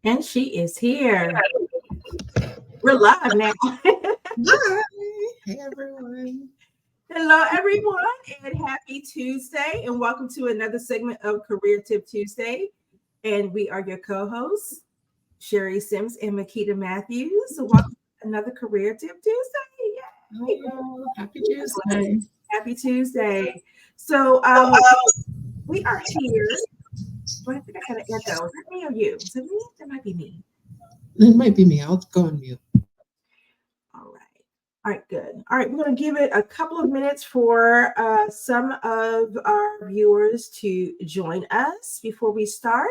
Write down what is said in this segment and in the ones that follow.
And she is here. We're live now. Hi. Hey, everyone. Hello, everyone, and happy Tuesday, and welcome to another segment of Career Tip Tuesday. And we are your co-hosts, Sherry Sims and Makita Matthews. So welcome to another Career Tip Tuesday. Yay! Hello. Happy Tuesday. Happy Tuesday. So we are here. Well, I think I got an echo. Is that me or you? Is it me? That might be me. It might be me. I'll go on mute. All right. All right, good. All right, we're going to give it a couple of minutes for some of our viewers to join us before we start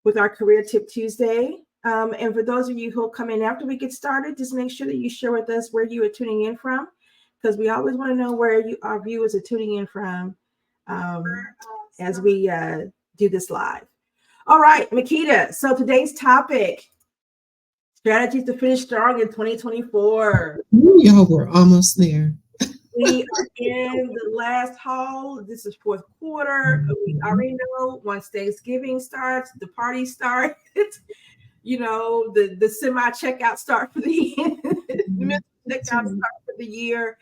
with our Career Tip Tuesday. And for those of you who will come in after we get started, just make sure that you share with us where you are tuning in from, because we always want to know where our viewers are tuning in from as we do this live. All right, Makita. So today's topic: strategies to finish strong in 2024. Y'all were almost there. We are in the last haul. This is fourth quarter. We already know once Thanksgiving starts, the party starts. The semi-checkout start for the end. The checkout start for the year.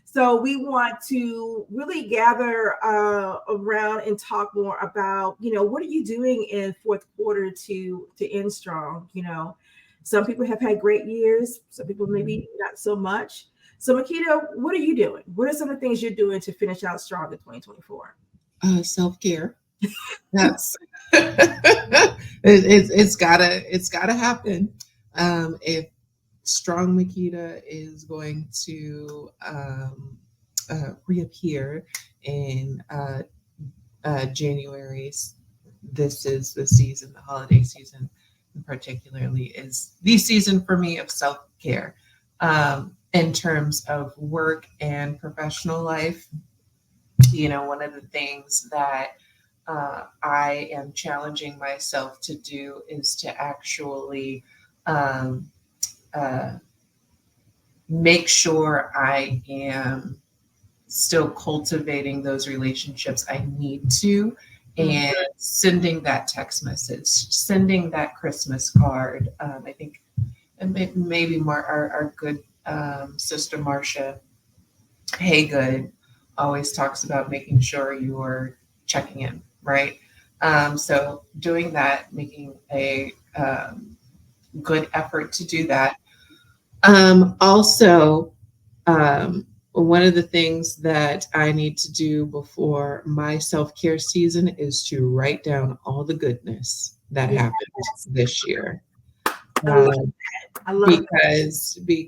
So we want to really gather around and talk more about, what are you doing in fourth quarter to end strong? Some people have had great years. Some people maybe not so much. So Makita, what are you doing? What are some of the things you're doing to finish out strong in 2024? Self-care. That's it's gotta happen. If strong Makita is going to reappear in January, this is the season, the holiday season particularly is the season for me of self-care. In terms of work and professional life, one of the things that I am challenging myself to do is to actually make sure I am still cultivating those relationships I need to, and sending that text message, sending that Christmas card. I think maybe our good sister Marcia Haygood always talks about making sure you are checking in, right? So doing that, making a good effort to do that. Also, one of the things that I need to do before my self-care season is to write down all the goodness that happened this year. I love because we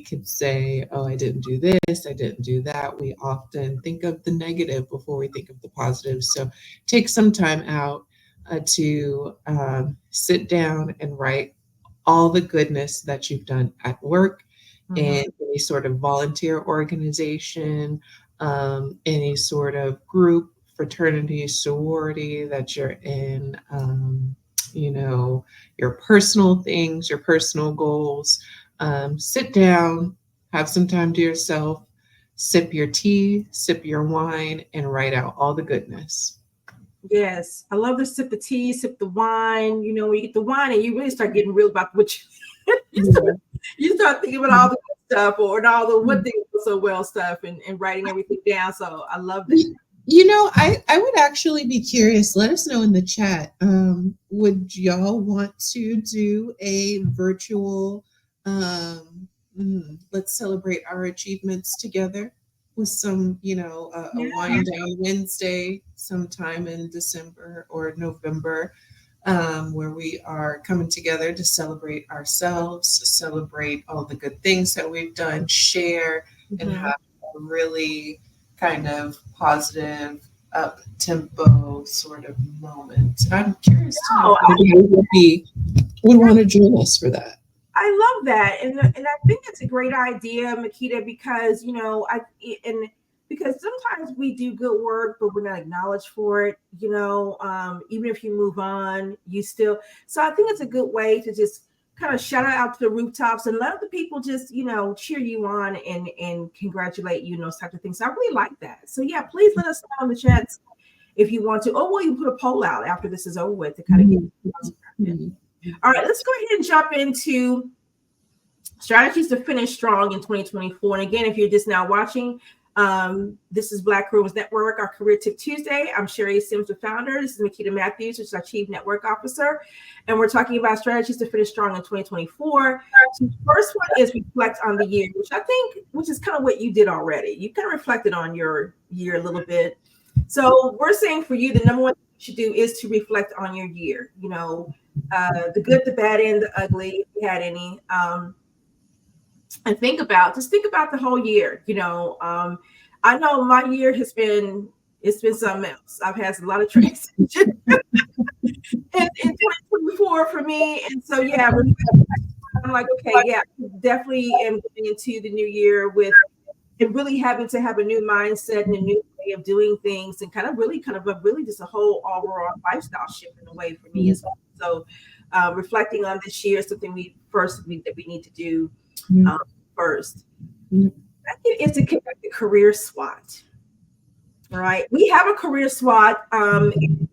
could say, oh, I didn't do this, I didn't do that. We often think of the negative before we think of the positive. So take some time out to sit down and write all the goodness that you've done at work, in any sort of volunteer organization, any sort of group, fraternity, sorority that you're in, your personal things, your personal goals. Sit down, have some time to yourself, sip your tea, sip your wine, and write out all the goodness. Yes, I love to sip the tea, sip the wine. When you get the wine and you really start getting real about what you start thinking about all the good stuff or all the what things go so well stuff and writing everything down. So I love that. I would actually be curious. Let us know in the chat. Would y'all want to do a virtual, let's celebrate our achievements together with some, a wind down Wednesday sometime in December or November, where we are coming together to celebrate ourselves, celebrate all the good things that we've done, share, and have a really kind of positive, up tempo sort of moment. I'm curious to know if would want to join us for that. I love that, and I think it's a great idea, Makita, because because sometimes we do good work, but we're not acknowledged for it. Even if you move on, you still. So I think it's a good way to just kind of shout it out to the rooftops and let the people just, cheer you on and congratulate you and those types of things. So I really like that. So yeah, please let us know in the chats if you want to. Oh, well, you put a poll out after this is over with to kind of get. All right, let's go ahead and jump into strategies to finish strong in 2024. And again, if you're just now watching, this is Black Rooms Network, our Career Tip Tuesday. I'm Sherry Sims, the founder. This is Makita Matthews, which is our Chief Network Officer. And we're talking about strategies to finish strong in 2024. So the first one is reflect on the year, which is kind of what you did already. You kind of reflected on your year a little bit. So we're saying for you, the number one thing you should do is to reflect on your year. The good, the bad, and the ugly, if you had any. And think about the whole year. I know my year it's been something else. I've had a lot of transition in 2024 for me. And so I'm like, okay, yeah, definitely am going into the new year with and really having to have a new mindset and a new way of doing things and kind of really just a whole overall lifestyle shift in a way for me as well. So reflecting on this year is something that we need to do first. Second is to conduct a career SWOT. All right, we have a career SWOT. Download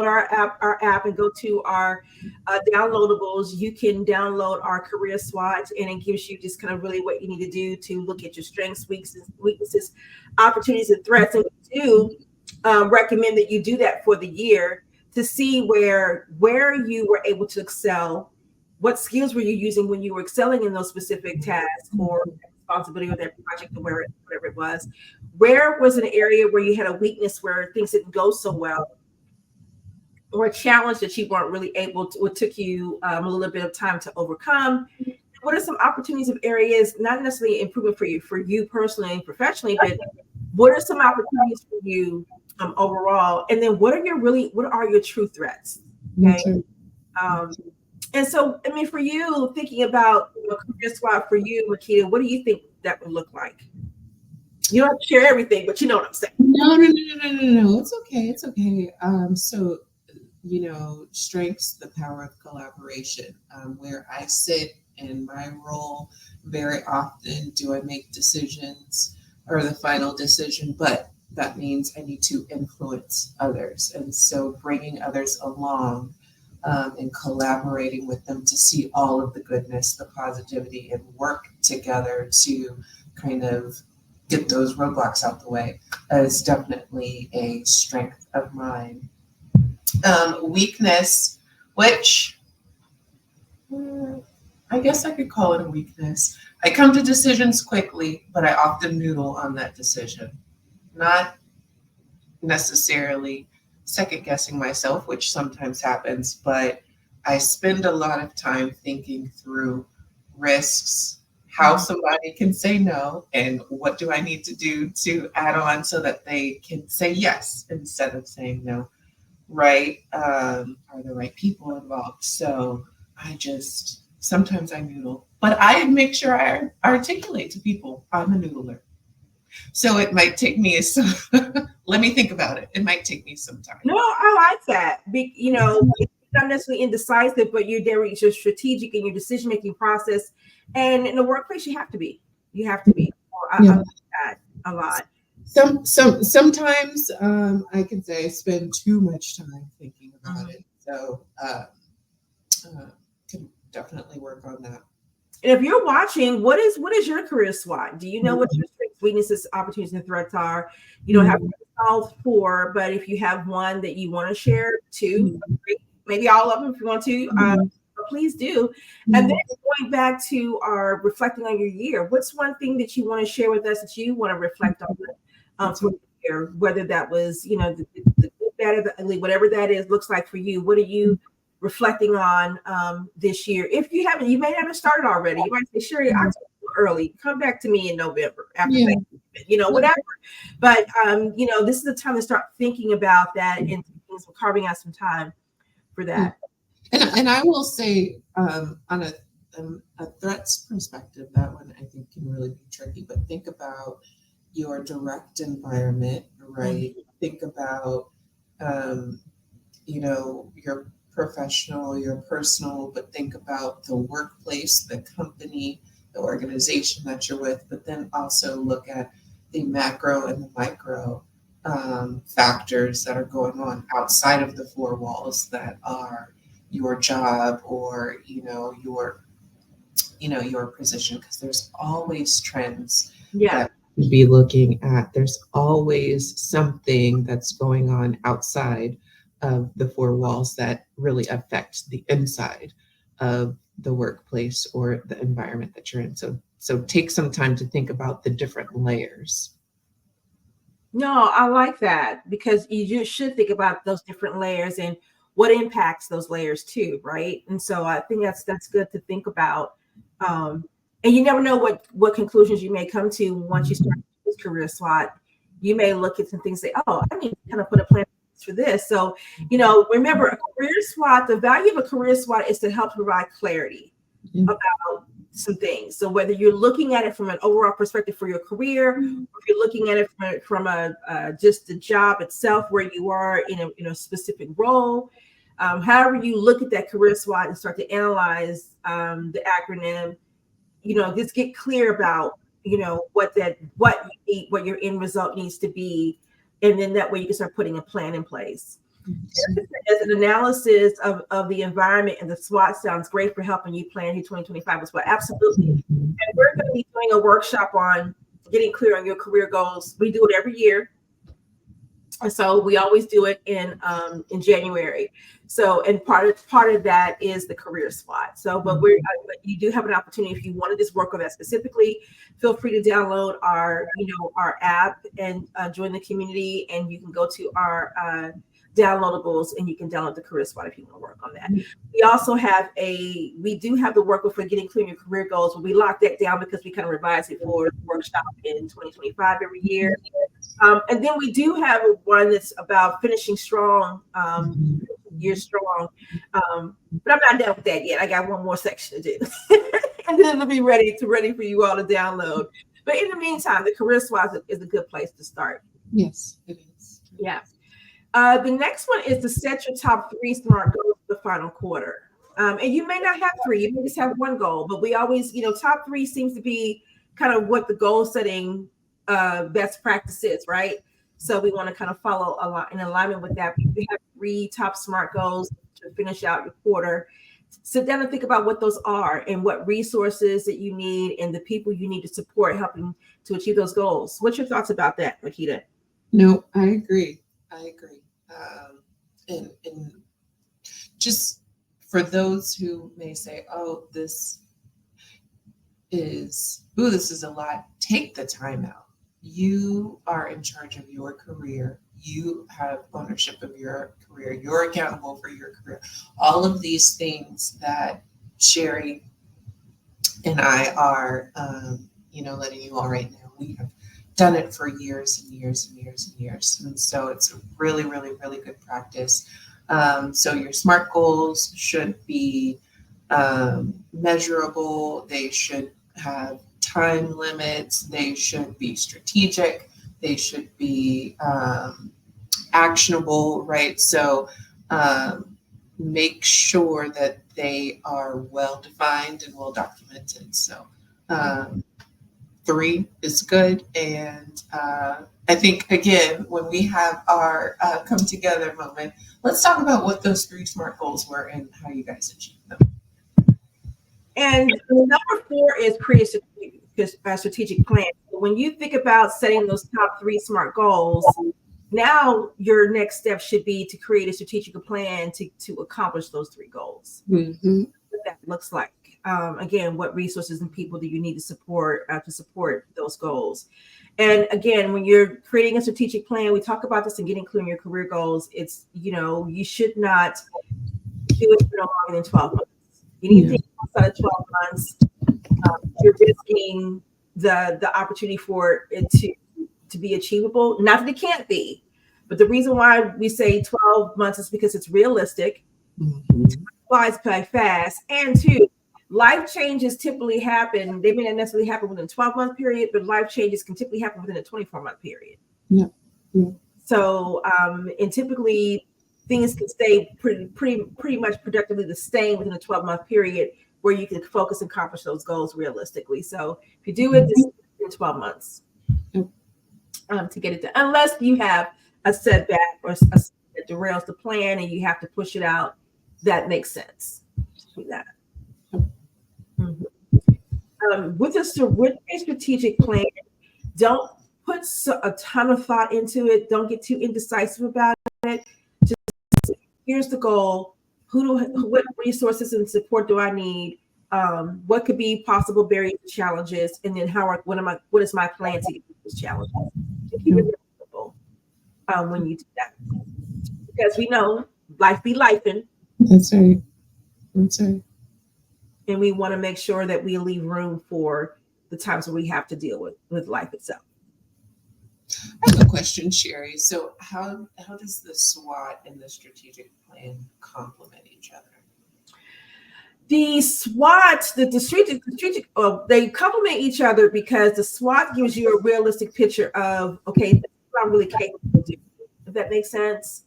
our app and go to our downloadables. You can download our career SWOT, and it gives you just kind of really what you need to do to look at your strengths, weaknesses, opportunities, and threats. And we do recommend that you do that for the year to see where you were able to excel. What skills were you using when you were excelling in those specific tasks or responsibility or that project or whatever it was? Where was an area where you had a weakness where things didn't go so well, or a challenge that you weren't really able to, it took you a little bit of time to overcome? What are some opportunities of areas, not necessarily improvement for you personally and professionally, but what are some opportunities for you overall? And then what are your true threats? Okay. And so, I mean, for you, thinking about career SWOT for you, Makita, what do you think that would look like? You don't have to share everything, but you know what I'm saying. No. It's okay. So, strengths, the power of collaboration. Where I sit in my role, very often do I make decisions or the final decision, but that means I need to influence others. And so bringing others along and collaborating with them to see all of the goodness, the positivity, and work together to kind of get those roadblocks out the way is definitely a strength of mine. Weakness, which I guess I could call it a weakness. I come to decisions quickly, but I often noodle on that decision. Not necessarily second guessing myself, which sometimes happens, but I spend a lot of time thinking through risks, how somebody can say no, and what do I need to do to add on so that they can say yes instead of saying no, right? Are the right people involved? So sometimes I noodle, but I make sure I articulate to people I'm a noodler. So it might take me let me think about it. It might take me some time. No, I like that. It's not necessarily indecisive, but you're strategic in your decision-making process. And in the workplace, you have to be. I like that a lot. Sometimes I can say I spend too much time thinking about it. So can definitely work on that. And if you're watching, what is your career SWOT? Do you know what your strengths, weaknesses, opportunities, and threats are? You don't have to solve 4, but if you have one that you want to share, 2, 3, maybe all of them if you want to, please do. And then going back to our reflecting on your year, what's one thing that you want to share with us that you want to reflect on for the year, whether that was, the good, bad, or the ugly, whatever that looks like for you. What are you reflecting on this year? If you haven't, you may have started already. You might say, Sherry, I'm early. Come back to me in November after Thanksgiving, whatever. But this is the time to start thinking about that and carving out some time for that. And I will say, on a threats perspective, that one I think can really be tricky. But think about your direct environment, right? Think about your professional, your personal, but think about the workplace, the company, the organization that you're with, but then also look at the macro and the micro. factors that are going on outside of the four walls that are your job or your position, because there's always trends Yeah. that we be looking at. There's always something that's going on outside of the four walls that really affect the inside of the workplace or the environment that you're in. So take some time to think about the different layers. No, I like that, because you just should think about those different layers and what impacts those layers too, right? And so I think that's good to think about. Um, and you never know what conclusions you may come to once you start this career SWOT. You may look at some things and say, oh, I need to kind of put a plan for this. So, remember, a career SWOT, the value of a career SWOT is to help provide clarity about some things. So whether you're looking at it from an overall perspective for your career, or if you're looking at it from a just the job itself, where you are in a specific role, however you look at that career SWOT and start to analyze the acronym, just get clear about what you need, what your end result needs to be, and then that way you can start putting a plan in place. As an analysis of the environment and the SWOT sounds great for helping you plan your 2025 as well. Absolutely. And we're going to be doing a workshop on getting clear on your career goals. We do it every year. And so we always do it in January. So, and part of that is the career SWOT. So, but you do have an opportunity, if you want to just work on that specifically, feel free to download our app and join the community, and you can go to our downloadables and you can download the career SWOT if you want to work on that. We also have we do have the workbook for getting clear on your career goals, but we lock that down because we kind of revise it for the workshop in 2025 every year. And then we do have one that's about finishing strong, year strong. But I'm not done with that yet. I got one more section to do. And then it'll be ready for you all to download. But in the meantime, the career SWOT is a good place to start. Yes, it is. Yeah. The next one is to set your top 3 SMART goals for the final quarter. And you may not have 3, you may just have 1 goal, but we always, top 3 seems to be kind of what the goal setting best practice is, right? So we want to kind of follow in alignment with that. We have 3 top SMART goals to finish out your quarter. Sit down and think about what those are and what resources that you need and the people you need to support helping to achieve those goals. What's your thoughts about that, Makita? No, I agree. And just for those who may say, oh, this is a lot, take the time out. You are in charge of your career. You have ownership of your career. You're accountable for your career. All of these things that Sherry and I are, letting you all right now, we have done it for years and years and years and years. And so it's a really, really, really good practice. So your SMART goals should be measurable. They should have time limits. They should be strategic. They should be actionable, right? So make sure that they are well defined and well documented. So 3 is good. And I think, again, when we have our come together moment, let's talk about what those 3 SMART goals were and how you guys achieved them. And number 4 is create a strategic plan. So when you think about setting those top 3 SMART goals, now your next step should be to create a strategic plan to accomplish those 3 goals. Mm-hmm. What that looks like. Again, what resources and people do you need to support those goals? And again, when you're creating a strategic plan, we talk about this in getting clear on your career goals. It's, you should not do it for no longer than 12 months. Anything outside of 12 months, you're risking the opportunity for it to be achievable. Not that it can't be, but the reason why we say 12 months is because it's realistic. Mm-hmm. Flies by fast, and 2, life changes typically happen. They may not necessarily happen within a 12-month period, but life changes can typically happen within a 24-month period. Yeah. Yeah. So, and typically things can stay pretty much productively the same within a 12-month period where you can focus and accomplish those goals realistically. So if you do it in 12 months. to get it done, unless you have a setback or that derails the plan and you have to push it out. That makes sense to do that. Mhm. With a strategic plan, don't put a ton of thought into it. Don't get too indecisive about it. Just here's the goal. What resources and support do I need? What could be possible barriers and challenges, and then what is my plan to get those challenges? And keep it simple when you do that, because we know life be lifing. That's right. That's right. And we want to make sure that we leave room for the times when we have to deal with life itself. I have a question, Sherry. So how does the SWOT and the strategic plan complement each other? The SWOT, the strategic, they complement each other because the SWOT gives you a realistic picture of, okay, this is what I'm really capable of doing. If that makes sense.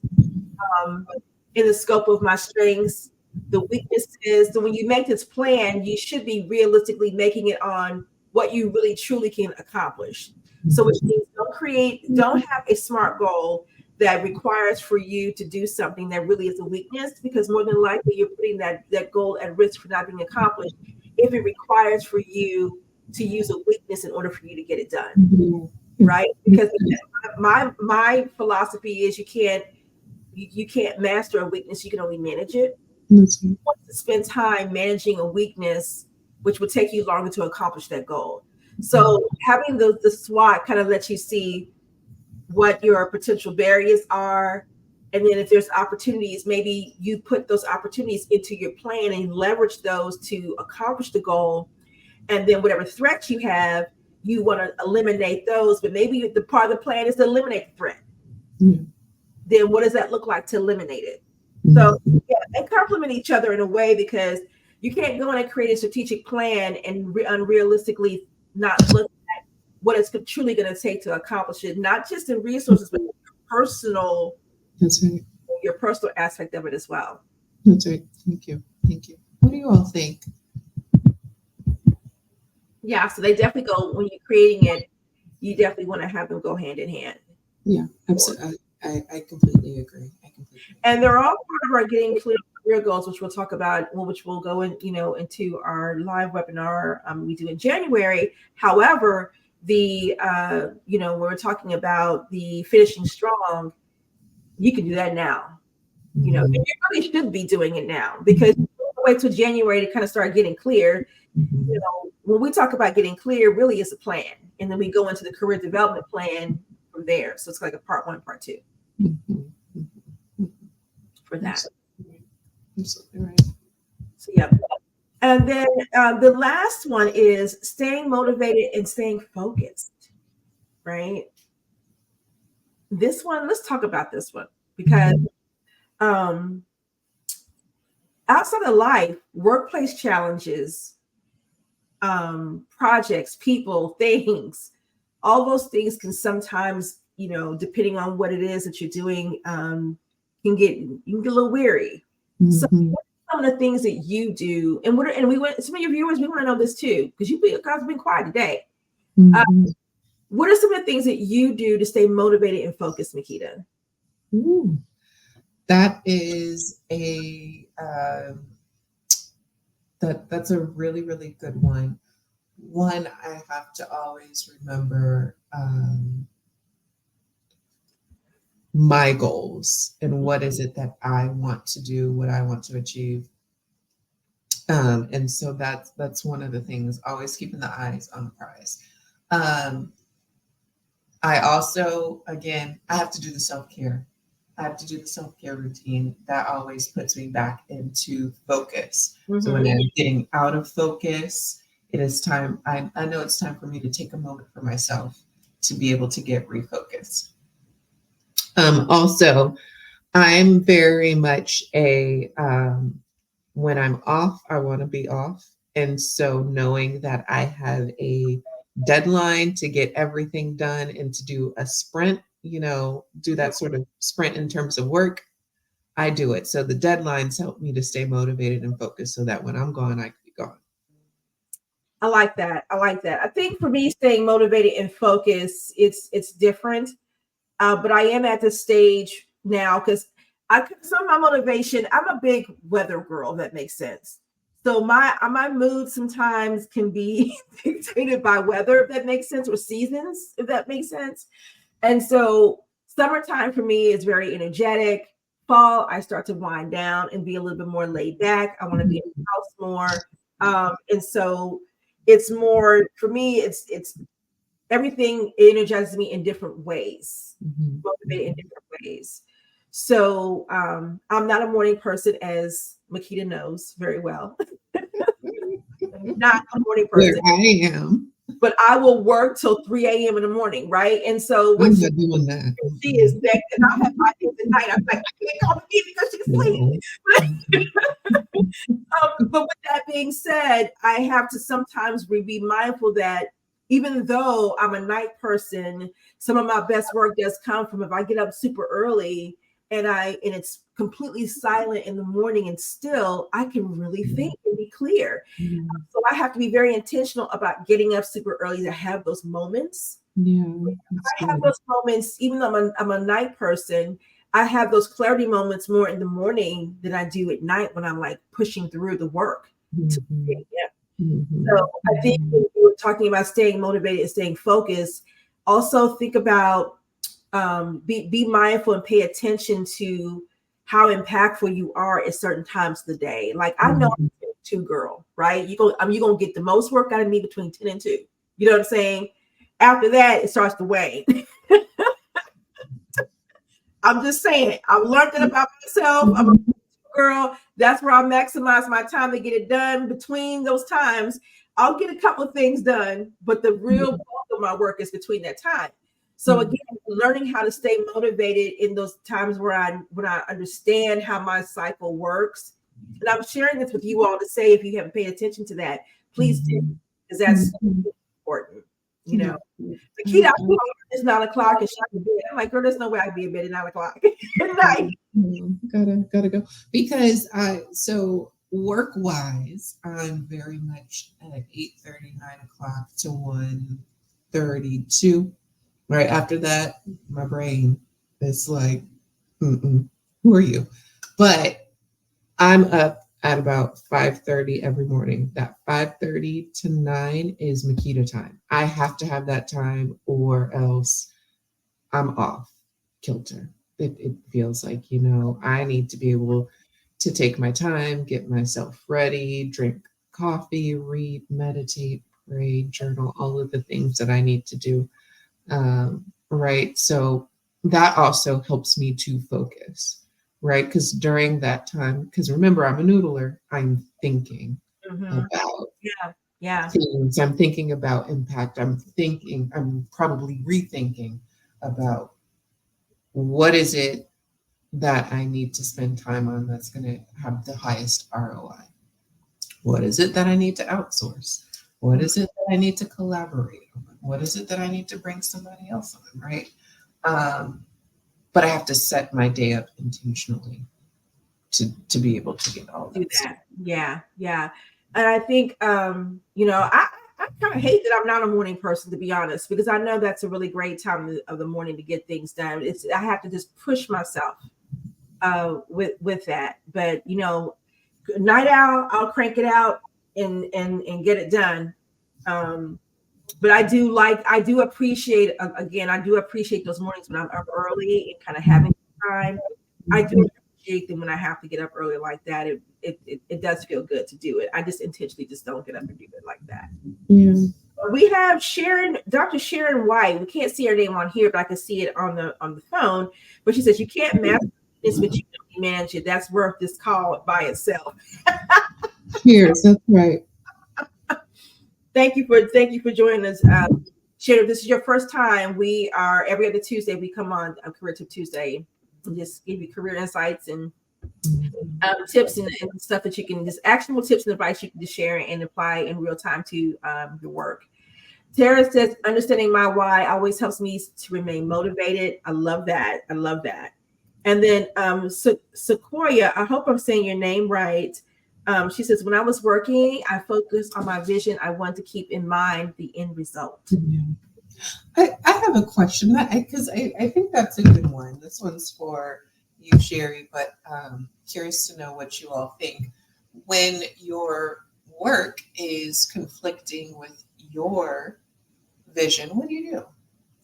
In the scope of my strengths, the weaknesses. So when you make this plan, you should be realistically making it on what you really truly can accomplish. So which means don't have a SMART goal that requires for you to do something that really is a weakness, because more than likely you're putting that goal at risk for not being accomplished if it requires for you to use a weakness in order for you to get it done. Right? Because my philosophy is you can't master a weakness, you can only manage it. You want to spend time managing a weakness, which would take you longer to accomplish that goal. So having the SWOT kind of lets you see what your potential barriers are. And then if there's opportunities, maybe you put those opportunities into your plan and leverage those to accomplish the goal. And then whatever threats you have, you want to eliminate those, but maybe the part of the plan is to eliminate the threat. Then what does that look like to eliminate it? So yeah, they complement each other in a way, because you can't go in and create a strategic plan and unrealistically not look at what it's truly going to take to accomplish it, not just in resources, but personal. That's right. Your personal aspect of it as well. That's right. Thank you. Thank you. What do you all think? Yeah, so they definitely go, when you're creating it, you definitely want to have them go hand in hand. Yeah, absolutely. I completely agree. And they're all part of our getting clear career goals, which we'll talk about, which we'll go in, into our live webinar we do in January. However, when we're talking about the finishing strong, you can do that now. And you really should be doing it now, because you don't wait till January to kind of start getting clear. When we talk about getting clear, really it's a plan, and then we go into the career development plan from there. So it's like a part 1, part 2 for that. Absolutely right. So yeah. And then the last one is staying motivated and staying focused, right? This one, let's talk about this one, because outside of life, workplace challenges, projects, people, things, all those things can sometimes, depending on what it is that you're doing, you can get a little weary. So what are some of the things that you do, and some of your viewers, we want to know this too, because you guys have been quiet today. What are some of the things that you do to stay motivated and focused, Makita? That is that's a really, really good one. One, I have to always remember my goals and what is it that I want to do, what I want to achieve. And so that's one of the things, always keeping the eyes on the prize. I also, again, I have to do the self-care. I have to do the self-care routine. That always puts me back into focus. So when I'm getting out of focus, it is time. I know it's time for me to take a moment for myself to be able to get refocused. Also, I'm very much when I'm off, I want to be off. And so knowing that I have a deadline to get everything done and to do a sprint, do that sort of sprint in terms of work, I do it. So the deadlines help me to stay motivated and focused so that when I'm gone, I can be gone. I like that. I like that. I think for me, staying motivated and focused, it's different. But I am at the stage now because some of my motivation. I'm a big weather girl. If that makes sense. So my mood sometimes can be dictated by weather. If that makes sense, or seasons. If that makes sense. And so summertime for me is very energetic. Fall, I start to wind down and be a little bit more laid back. I want to be in the house more. And so it's more for me, it's everything energizes me in different ways, motivated in different ways. So I'm not a morning person, as Makita knows very well. Not a morning Where person, I am, but I will work till 3 a.m. in the morning, right? And so I'm what not doing that. she is back, and I'll have my kids at night. I'm like, I can't call me because she's No. sleeping. But with that being said, I have to sometimes be mindful that even though I'm a night person, some of my best work does come from if I get up super early and it's completely silent in the morning, and still I can really think and be clear. So I have to be very intentional about getting up super early to have those moments. Yeah, I have those moments, even though I'm a night person. I have those clarity moments more in the morning than I do at night when I'm like pushing through the work. So I think when you were talking about staying motivated and staying focused, also think about be mindful and pay attention to how impactful you are at certain times of the day. Like I know I'm a 2 girl, right? You're gonna get the most work out of me between 10 and 2. You know what I'm saying? After that, it starts to wane. I'm just saying, I've learned that about myself. I'm a girl. That's where I maximize my time to get it done. Between those times, I'll get a couple of things done, but the real bulk of my work is between that time. So again, learning how to stay motivated in those times when I understand how my cycle works. And I'm sharing this with you all to say, if you haven't paid attention to that, please do, because that's important. You know, the key to it's 9 o'clock and she's in bed. I'm like, girl, there's no way I'd be in bed at 9 o'clock at night. Gotta go. Because so work wise, I'm very much at 8:30, 9 o'clock to 1:32. Right after that, my brain is like, who are you? But I'm up at about 5:30 every morning. That 5:30 to 9 is Makita time. I have to have that time or else I'm off kilter. It feels like, I need to be able to take my time, get myself ready, drink coffee, read, meditate, pray, journal, all of the things that I need to do. Right. So that also helps me to focus, right? Because during that time, because remember, I'm a noodler, I'm thinking about things. I'm thinking about impact. I'm probably rethinking about what is it that I need to spend time on that's going to have the highest ROI? What is it that I need to outsource? What is it that I need to collaborate on? What is it that I need to bring somebody else on, right? But I have to set my day up intentionally to be able to get all that stuff. Yeah. And I think, I kind of hate that I'm not a morning person, to be honest, because I know that's a really great time of the morning to get things done. I have to just push myself with that. But night owl, I'll crank it out and get it done. But I do appreciate those mornings when I'm up early and kind of having time. I do appreciate them when I have to get up early like that. It does feel good to do it. I just intentionally just don't get up and do it like that. Yeah. We have Dr. Sharon White. We can't see her name on here, but I can see it on the phone. But she says you can't master this, but you can manage it. That's worth this call by itself. Cheers. That's right. Thank you for joining us. Sharon, if this is your first time, we are every other Tuesday. We come on Career Tip Tuesday and just give you career insights and tips and stuff that you can just actionable tips and advice you can just share and apply in real time to your work. Tara says, understanding my why always helps me to remain motivated. I love that. And then Sequoia, I hope I'm saying your name right. She says, when I was working, I focused on my vision. I wanted to keep in mind the end result. Yeah. I have a question because I think that's a good one. This one's for you, Sherry, but curious to know what you all think. When your work is conflicting with your vision, what do?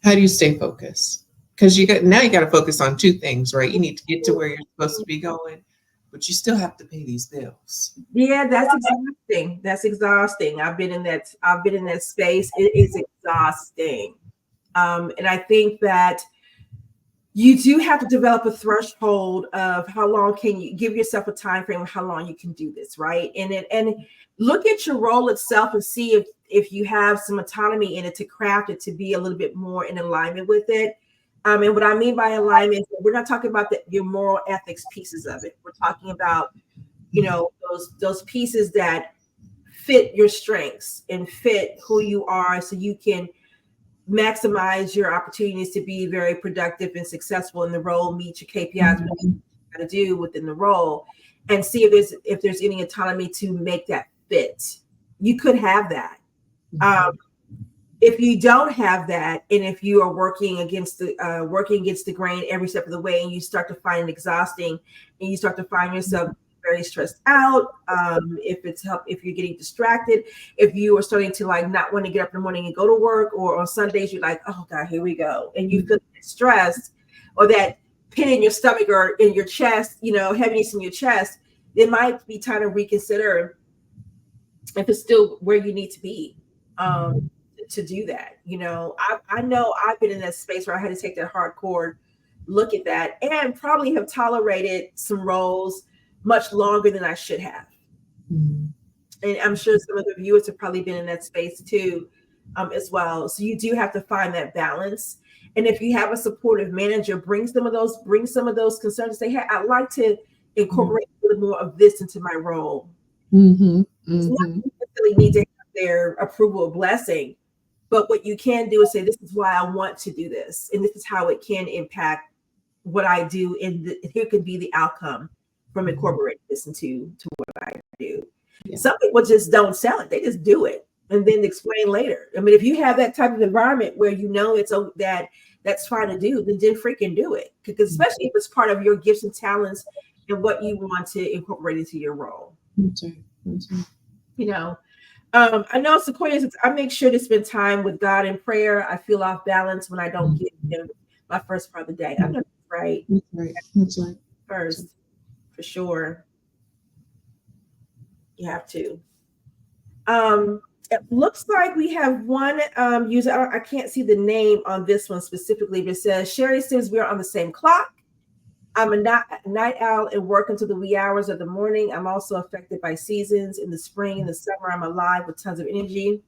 How do you stay focused? Because you got to focus on two things, right? You need to get to where you're supposed to be going, but you still have to pay these bills. Yeah, that's exhausting. That's exhausting. I've been in that space. It is exhausting. And I think that you do have to develop a threshold of how long can you give yourself a time frame of how long you can do this, right? And look at your role itself and see if you have some autonomy in it to craft it to be a little bit more in alignment with it. And what I mean by alignment, we're not talking about your moral ethics pieces of it. We're talking about, those pieces that fit your strengths and fit who you are, so you can maximize your opportunities to be very productive and successful in the role, meet your KPIs, what you got to do within the role, and see if there's any autonomy to make that fit. You could have that. If you don't have that, and if you are working against the grain every step of the way, and you start to find it exhausting, and you start to find yourself very stressed out, if you're getting distracted, if you are starting to like not want to get up in the morning and go to work, or on Sundays you're like, oh God, here we go, and you feel stressed, or that pit in your stomach or in your chest, heaviness in your chest, it might be time to reconsider if it's still where you need to be. To do that. I know I've been in that space where I had to take that hardcore look at that, and probably have tolerated some roles much longer than I should have. And I'm sure some of the viewers have probably been in that space too, as well. So you do have to find that balance. And if you have a supportive manager, bring some of those concerns and say, hey, I'd like to incorporate a little more of this into my role. It's not necessarily need to have their approval or blessing, but what you can do is say, this is why I want to do this, and this is how it can impact what I do, and here could be the outcome from incorporating this into what I do. Yeah. Some people just don't sell it; they just do it and then explain later. I mean, if you have that type of environment where it's that's fine to do, then freaking do it, because especially if it's part of your gifts and talents and what you want to incorporate into your role. That's right. That's right. I know Sequoia says, I make sure to spend time with God in prayer. I feel off balance when I don't give him my first part of the day. I know that's right. That's right. That's right. First, for sure. You have to. It looks like we have one user. I can't see the name on this one specifically, but it says, Sherry says we're on the same clock. I'm a night owl and work until the wee hours of the morning. I'm also affected by seasons. In the spring and the summer, I'm alive with tons of energy.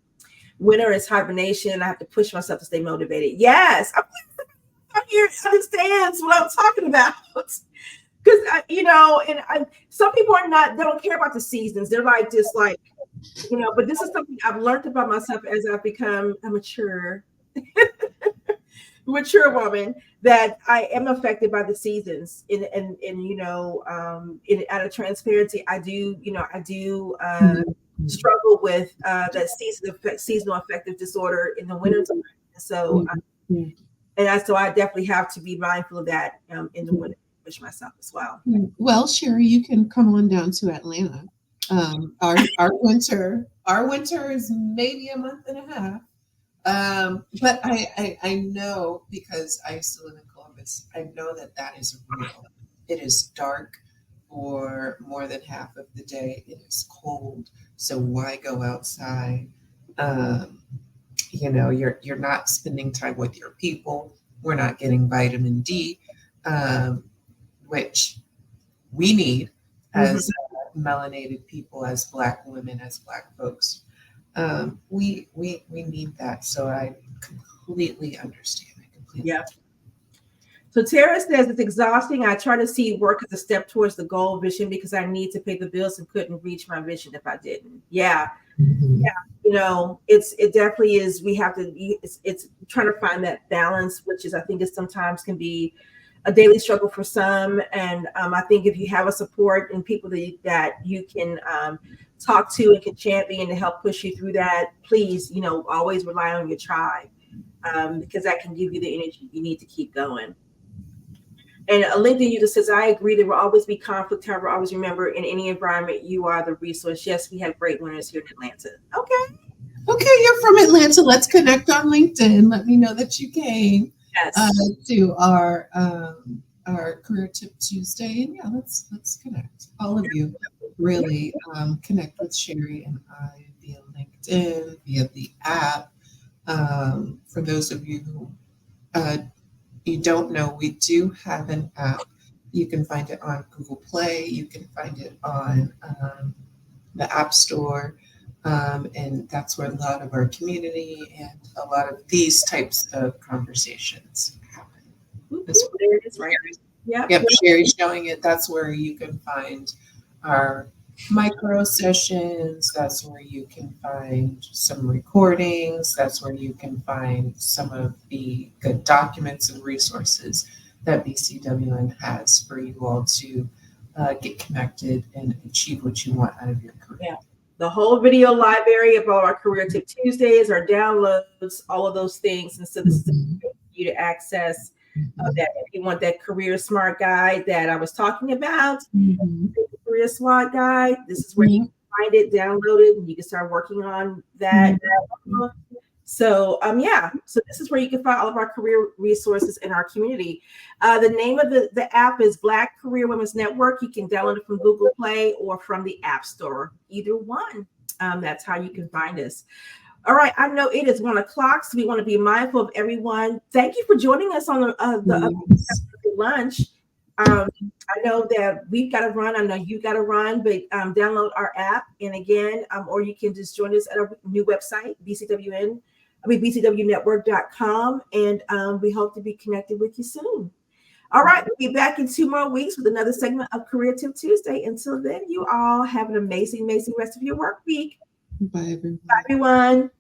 Winter is hibernation. I have to push myself to stay motivated. Yes, I'm here understands what I'm talking about. Because some people they don't care about the seasons. They're like just like, but this is something I've learned about myself as I've become a mature woman, that I am affected by the seasons. Out of transparency, I do struggle with that seasonal affective disorder in the wintertime. So so I definitely have to be mindful of that in the winter, push myself as well. Well, Sherry, you can come on down to Atlanta. Our winter is maybe a month and a half. But I know, because I used to live in Columbus, I know that is real. It is dark for more than half of the day. It is cold. So why go outside? You're not spending time with your people. We're not getting vitamin D, which we need as melanated people, as Black women, as Black folks. We need that. So I completely understand. Yeah. So Tara says it's exhausting. I try to see work as a step towards the goal vision, because I need to pay the bills and couldn't reach my vision if I didn't. Yeah. Yeah. It definitely is. We have to, it's trying to find that balance, which is, I think, sometimes can be a daily struggle for some. And I think if you have a support and people that you can talk to and can champion to help push you through that, please, always rely on your tribe, because that can give you the energy you need to keep going. And a LinkedIn user says, I agree, there will always be conflict. However, always remember, in any environment, you are the resource. Yes, we have great winners here in Atlanta. Okay. Okay, you're from Atlanta. Let's connect on LinkedIn. Let me know that you came to our Career Tip Tuesday. And yeah, let's connect. All of you really connect with Sherry and I via LinkedIn, via the app. For those of you who you don't know, we do have an app. You can find it on Google Play. You can find it on the App Store. And that's where a lot of our community and a lot of these types of conversations happen. There it is, right? Yep, Sherry's showing it. That's where you can find our micro sessions. That's where you can find some recordings. That's where you can find some of the good documents and resources that BCWN has for you all to get connected and achieve what you want out of your career. Yeah. The whole video library of all our Career Tip Tuesdays, our downloads, all of those things. And so this is for you to access that if you want that Career Smart Guide that I was talking about, Career Smart Guide, this is where you can find it, download it, and you can start working on that. So so this is where you can find all of our career resources in our community. The name of the app is Black Career Women's Network. You can download it from Google Play or from the App Store, either one. That's how you can find us. All right, I know it is 1 o'clock, so we want to be mindful of everyone. Thank you for joining us on the lunch. I know that we've got to run. I know you got to run, but download our app. And again, or you can just join us at our new website, BCWNetwork.com. And we hope to be connected with you soon. All right, we'll be back in 2 more weeks with another segment of Career Tip Tuesday. Until then, you all have an amazing, amazing rest of your work week. Bye, everyone. Bye, everyone.